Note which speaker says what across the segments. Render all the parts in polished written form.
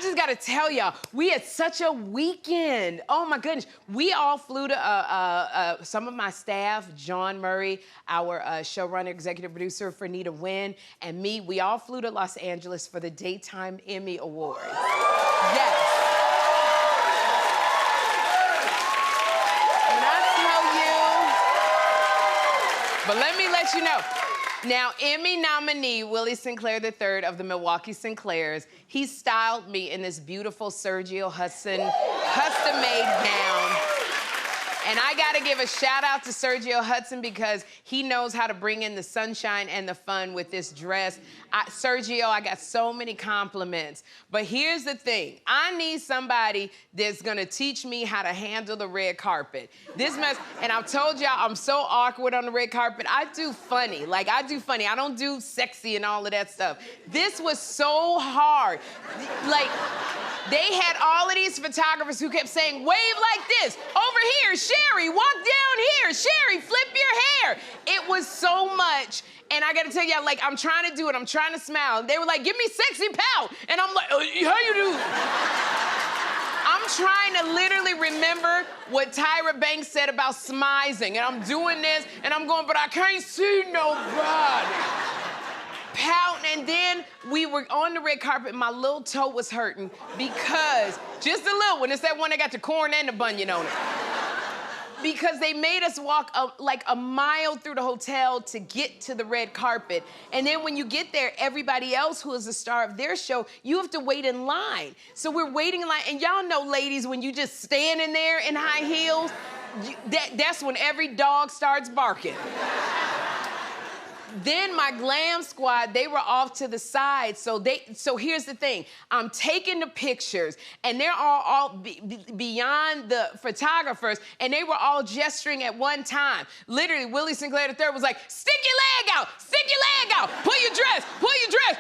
Speaker 1: just gotta tell y'all, we had such a weekend. Oh my goodness. We all flew to, some of my staff, John Murray, our showrunner, executive producer for Nita Wynn, and me, we all flew to Los Angeles for the Daytime Emmy Awards. Yes. When I tell you, but let me let you know. Now, Emmy nominee Willie Sinclair III of the Milwaukee Sinclairs, he styled me in this beautiful Sergio Hudson custom-made gown. And I gotta give a shout out to Sergio Hudson because he knows how to bring in the sunshine and the fun with this dress. Sergio, I got so many compliments. But here's the thing. I need somebody that's gonna teach me how to handle the red carpet. This mess, and I've told y'all I'm so awkward on the red carpet. I do funny, I don't do sexy and all of that stuff. This was so hard. Like, they had all of these photographers who kept saying, wave like this, over here, Sherri, walk down here, Sherri, flip your hair. It was so much, and I gotta tell y'all, like, I'm trying to do it, I'm trying to smile. And they were like, give me sexy pout. And I'm like, how you do? I'm trying to literally remember what Tyra Banks said about smizing, and I'm doing this, and I'm going, but I can't see nobody. Pouting, and then we were on the red carpet, and my little toe was hurting because, just a little one, it's that one that got the corn and the bunion on it. Because they made us walk like a mile through the hotel to get to the red carpet. And then when you get there, everybody else who is the star of their show, you have to wait in line. So we're waiting in line, and y'all know, ladies, when you just standing there in high heels, that's when every dog starts barking. Then my glam squad, they were off to the side. So here's the thing. I'm taking the pictures, and they're all beyond the photographers, and they were all gesturing at one time. Literally, Willie Sinclair III was like, stick your leg out, pull your dress,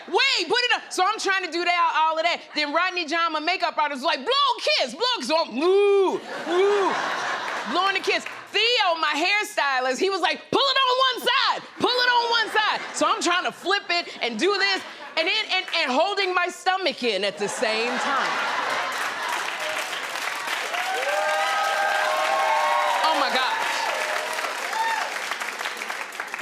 Speaker 1: wait, put it up. So I'm trying to do that, all of that. Then Rodney John, my makeup artist, was like, blow a kiss. So I'm, blowing the kiss. Theo, my hairstylist, he was like, pull it on one side. So I'm trying to flip it and do this, and holding my stomach in at the same time. Oh my gosh.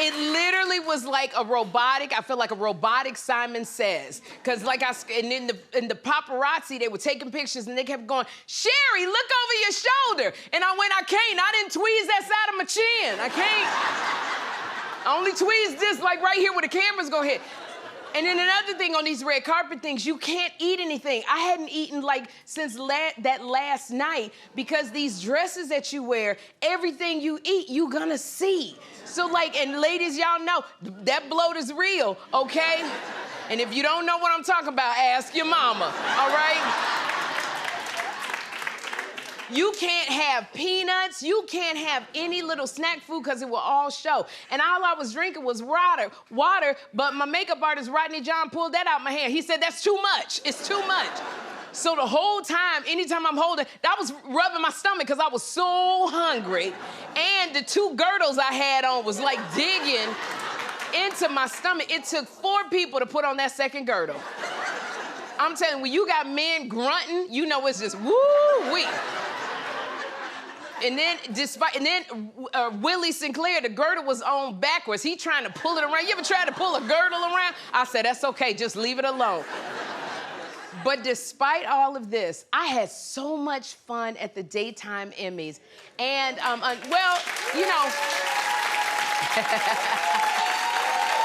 Speaker 1: It literally was like a robotic, I feel like a robotic Simon Says. Cause like and in the paparazzi, they were taking pictures and they kept going, Sherri, look over your shoulder. And I went, I can't, I didn't tweeze that side of my chin. I can't. I only tweezed this like right here where the cameras go hit. And then another thing on these red carpet things, you can't eat anything. I hadn't eaten like since that last night because these dresses that you wear, everything you eat, you gonna see. So like, and ladies, y'all know, that bloat is real, okay? And if you don't know what I'm talking about, ask your mama, all right? You can't have peanuts, you can't have any little snack food because it will all show. And all I was drinking was water, but my makeup artist, Rodney John, pulled that out my hand. He said, that's too much, it's too much. So the whole time, anytime I'm holding, that was rubbing my stomach because I was so hungry. And the two girdles I had on was like digging into my stomach. It took 4 people to put on that second girdle. I'm telling you, when you got men grunting, you know it's just woo-wee. And then, Willie Sinclair, the girdle was on backwards. He trying to pull it around. You ever tried to pull a girdle around? I said, that's okay, just leave it alone. But despite all of this, I had so much fun at the Daytime Emmys. And, well, you know.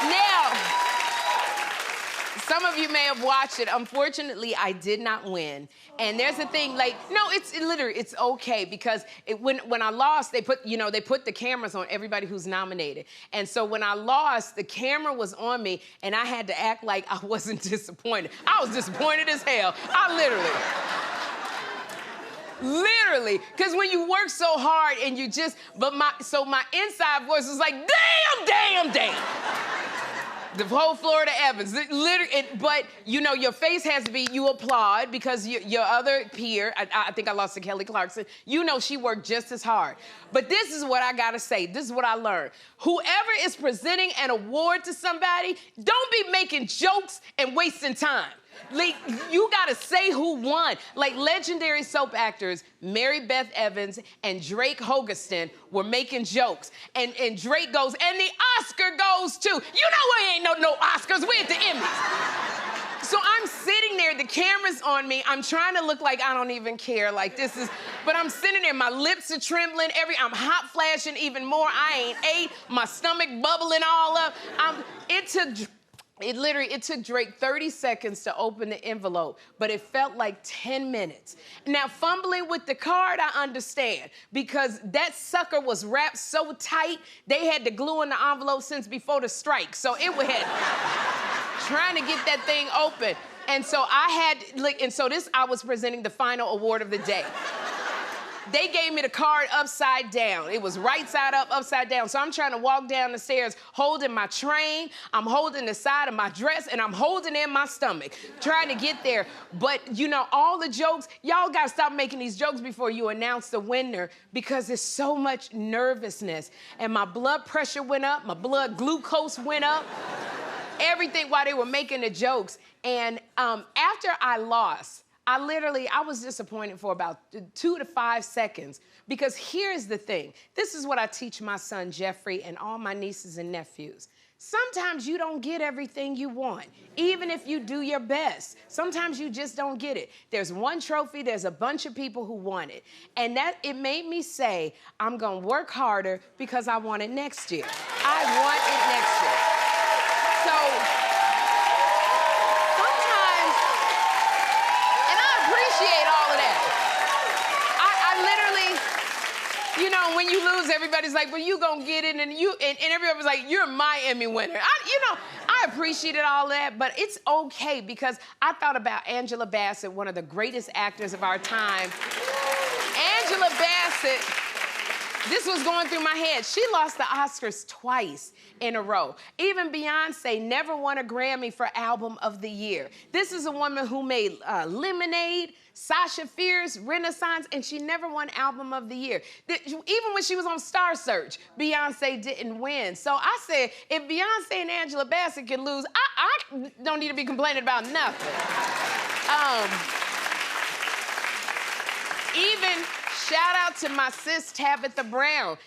Speaker 1: Now, some of you may have watched it. Unfortunately, I did not win. And there's the thing, like, no, it's okay because when I lost, they put the cameras on everybody who's nominated. And so when I lost, the camera was on me, and I had to act like I wasn't disappointed. I was disappointed as hell. Literally, because when you work so hard and you just, so my inside voice was like, damn. The whole Florida Evans, literally, but you know, your face has to be, you applaud because your other peer, I think I lost to Kelly Clarkson, you know she worked just as hard. But this is what I gotta say, this is what I learned. Whoever is presenting an award to somebody, don't be making jokes and wasting time. Like, you gotta say who won. Like, legendary soap actors Mary Beth Evans and Drake Hogestyn were making jokes. And Drake goes, and the Oscar goes to, you know we ain't no Oscars, we at the Emmys. So I'm sitting there, the camera's on me, I'm trying to look like I don't even care, like this is, but I'm sitting there, my lips are trembling, I'm hot flashing even more, I ain't ate, my stomach bubbling all up. It took Drake 30 seconds to open the envelope, but it felt like 10 minutes. Now, fumbling with the card, I understand, because that sucker was wrapped so tight, they had the glue in the envelope since before the strike, so it was trying to get that thing open. And so I was presenting the final award of the day. They gave me the card upside down. It was right side up, upside down. So I'm trying to walk down the stairs holding my train, I'm holding the side of my dress, and I'm holding in my stomach, trying to get there. But, you know, all the jokes, y'all gotta stop making these jokes before you announce the winner because there's so much nervousness. And my blood pressure went up, my blood glucose went up, everything while they were making the jokes. And after I lost, I was disappointed for about 2 to 5 seconds because here's the thing. This is what I teach my son, Jeffrey, and all my nieces and nephews. Sometimes you don't get everything you want, even if you do your best. Sometimes you just don't get it. There's one trophy, there's a bunch of people who want it. And it made me say, I'm gonna work harder because I want it next year. I want it next year. So, you know, when you lose, everybody's like, well, you gonna get it, and everybody was like, you're my Emmy winner. I appreciated all that, but it's okay because I thought about Angela Bassett, one of the greatest actors of our time. Angela Bassett, this was going through my head. She lost the Oscars twice in a row. Even Beyonce never won a Grammy for Album of the Year. This is a woman who made Lemonade, Sasha Fierce, Renaissance, and she never won Album of the Year. Even when she was on Star Search, Beyonce didn't win. So I said, if Beyonce and Angela Bassett can lose, I don't need to be complaining about nothing. Even shout out to my sis, Tabitha Brown.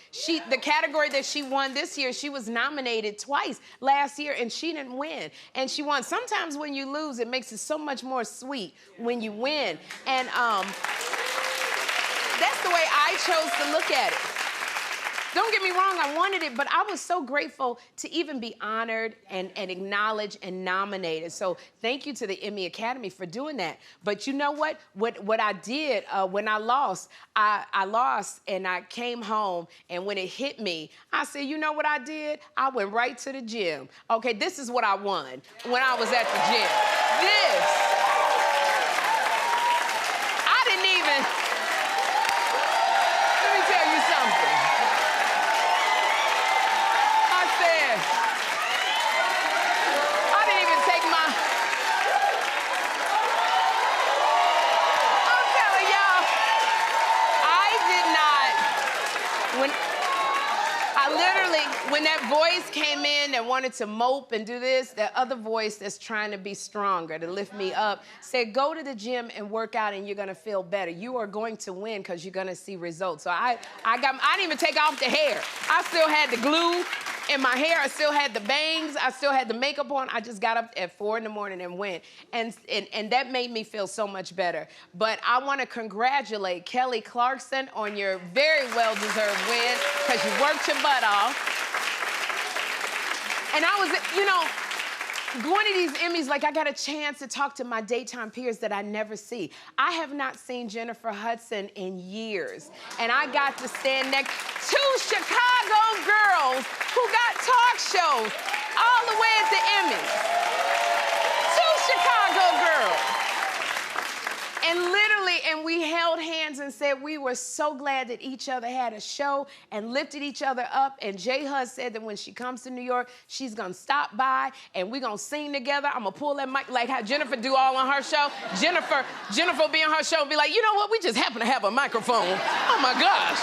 Speaker 1: The category that she won this year, she was nominated twice last year, and she didn't win. And she won. Sometimes when you lose, it makes it so much more sweet when you win. And that's the way I chose to look at it. Don't get me wrong, I wanted it, but I was so grateful to even be honored and acknowledged and nominated. So thank you to the Emmy Academy for doing that. But you know what? What I did when I lost, I lost and I came home, and when it hit me, I said, you know what I did? I went right to the gym. Okay, this is what I won when I was at the gym. I didn't even, let me tell you something. When that voice came in that wanted to mope and do this, that other voice that's trying to be stronger, to lift me up, said, go to the gym and work out and you're gonna feel better. You are going to win because you're gonna see results. So I didn't even take off the hair. I still had the glue in my hair. I still had the bangs. I still had the makeup on. I just got up at 4 in the morning and went. And that made me feel so much better. But I want to congratulate Kelly Clarkson on your very well-deserved win because you worked your butt off. And I was, you know, going to these Emmys, like I got a chance to talk to my daytime peers that I never see. I have not seen Jennifer Hudson in years. And I got to stand next to Chicago girls who got talk shows all the way at the Emmys. 2 Chicago girls. And literally, and we held hands and said we were so glad that each other had a show and lifted each other up. And J. Hud said that when she comes to New York, she's gonna stop by and we're gonna sing together. I'm gonna pull that mic like how Jennifer do all on her show. Jennifer will be on her show and be like, you know what, we just happen to have a microphone. Oh my gosh.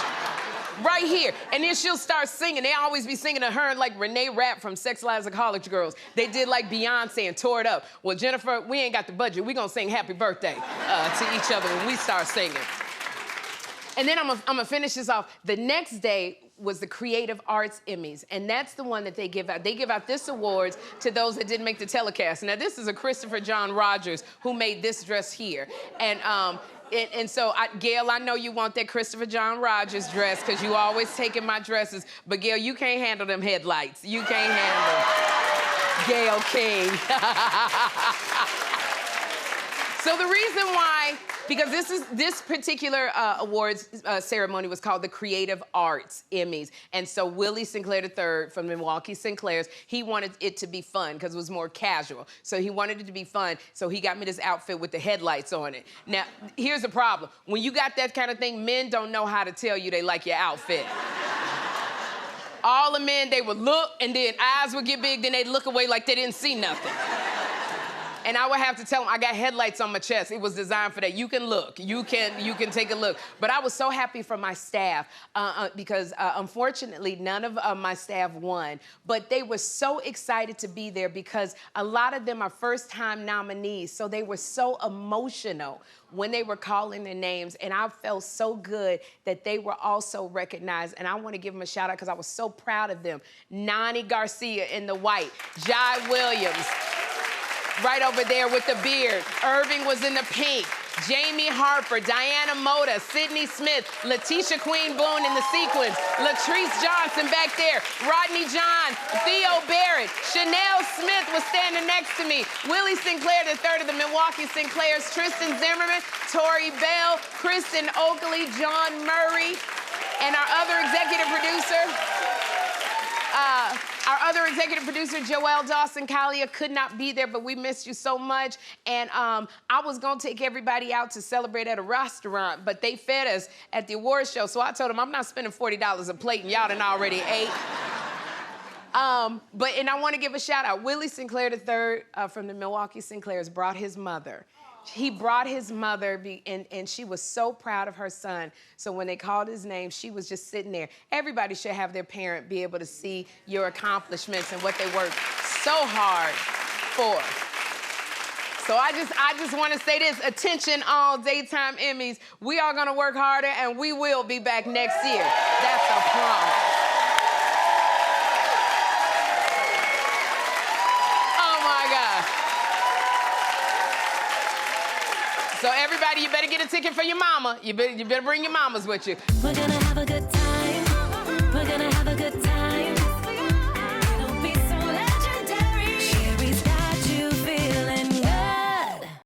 Speaker 1: right here. And then she'll start singing. They always be singing to her and like Renee Rapp from Sex Lives of College Girls. They did like Beyonce and tore it up. Well, Jennifer, we ain't got the budget. We gonna sing happy birthday to each other when we start singing. And then I'm gonna finish this off. The next day was the Creative Arts Emmys, and that's the one that they give out. They give out this awards to those that didn't make the telecast. Now, this is a Christopher John Rogers who made this dress here. And so, Gail, I know you want that Christopher John Rogers dress because you always taking my dresses, but Gail, you can't handle them headlights. You can't handle Gail King. So the reason why, because this particular awards ceremony was called the Creative Arts Emmys. And so Willie Sinclair III from Milwaukee Sinclairs, he wanted it to be fun because it was more casual. So he wanted it to be fun. So he got me this outfit with the headlights on it. Now, here's the problem. When you got that kind of thing, men don't know how to tell you they like your outfit. All the men, they would look and then eyes would get big, then they'd look away like they didn't see nothing. And I would have to tell them, I got headlights on my chest. It was designed for that. You can look. You can take a look. But I was so happy for my staff because, unfortunately, none of my staff won. But they were so excited to be there because a lot of them are first-time nominees. So they were so emotional when they were calling their names. And I felt so good that they were also recognized. And I want to give them a shout-out because I was so proud of them. Nani Garcia in the white. Jai Williams. Right over there with the beard. Irving was in the pink. Jamie Harper, Diana Moda, Sydney Smith, Letitia Queen Boone in the sequins, Latrice Johnson back there, Rodney John, Theo Barrett, Chanel Smith was standing next to me, Willie Sinclair III of the Milwaukee Sinclairs, Tristan Zimmerman, Tori Bell, Kristen Oakley, John Murray, and our other executive producer, Joelle Dawson-Kalia, could not be there, but we missed you so much. And I was going to take everybody out to celebrate at a restaurant, but they fed us at the awards show. So I told them, I'm not spending $40 a plate, and y'all done already ate. And I want to give a shout out. Willie Sinclair III from the Milwaukee Sinclairs brought his mother. He brought his mother, and she was so proud of her son. So when they called his name, she was just sitting there. Everybody should have their parent be able to see your accomplishments and what they worked so hard for. So I just want to say this. Attention, all Daytime Emmys. We are going to work harder, and we will be back next year. That's a promise. So everybody, you better get a ticket for your mama. You better bring your mamas with you.
Speaker 2: We're gonna have a good time.